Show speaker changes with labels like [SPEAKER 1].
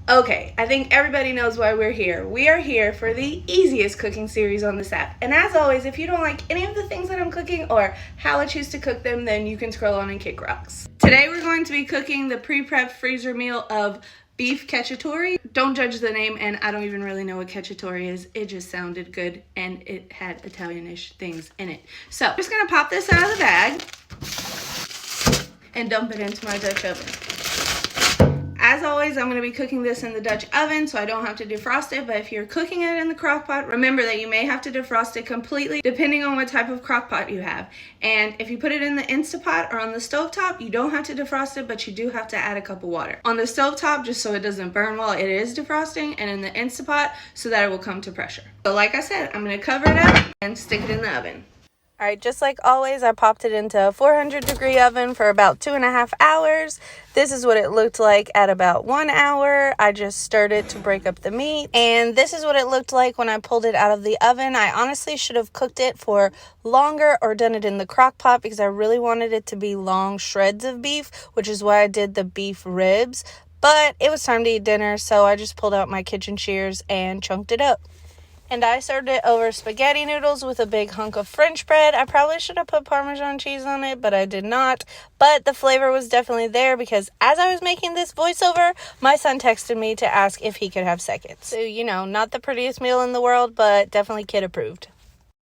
[SPEAKER 1] Okay, I think everybody knows why we're here. We are here for the easiest cooking series on this app. And as always, if you don't like any of the things that I'm cooking or how I choose to cook them, then you can scroll on and kick rocks. Today we're going to be cooking the pre-prep freezer meal of beef cacciatore. Don't judge the name, and I don't even really know what cacciatore is. It just sounded good and it had Italianish things in it. So I'm just gonna pop this out of the bag and dump it into my Dutch oven. As always, I'm going to be cooking this in the Dutch oven, so I don't have to defrost it, but if you're cooking it in the crock pot, remember that you may have to defrost it completely depending on what type of crock pot you have. And if you put it in the Instapot or on the stovetop, you don't have to defrost it, but you do have to add a cup of water. On the stovetop, just so it doesn't burn while it is defrosting, and in the Instapot, so that it will come to pressure. So like I said, I'm going to cover it up and stick it in the oven. Alright, just like always, I popped it into a 400-degree oven for about 2.5 hours. This is what it looked like at about 1 hour. I just stirred it to break up the meat. And this is what it looked like when I pulled it out of the oven. I honestly should have cooked it for longer or done it in the crock pot because I really wanted it to be long shreds of beef, which is why I did the beef ribs. But it was time to eat dinner, so I just pulled out my kitchen shears and chunked it up. And I served it over spaghetti noodles with a big hunk of French bread. I probably should have put Parmesan cheese on it, but I did not. But the flavor was definitely there because as I was making this voiceover, my son texted me to ask if he could have seconds. So, you know, not the prettiest meal in the world, but definitely kid approved.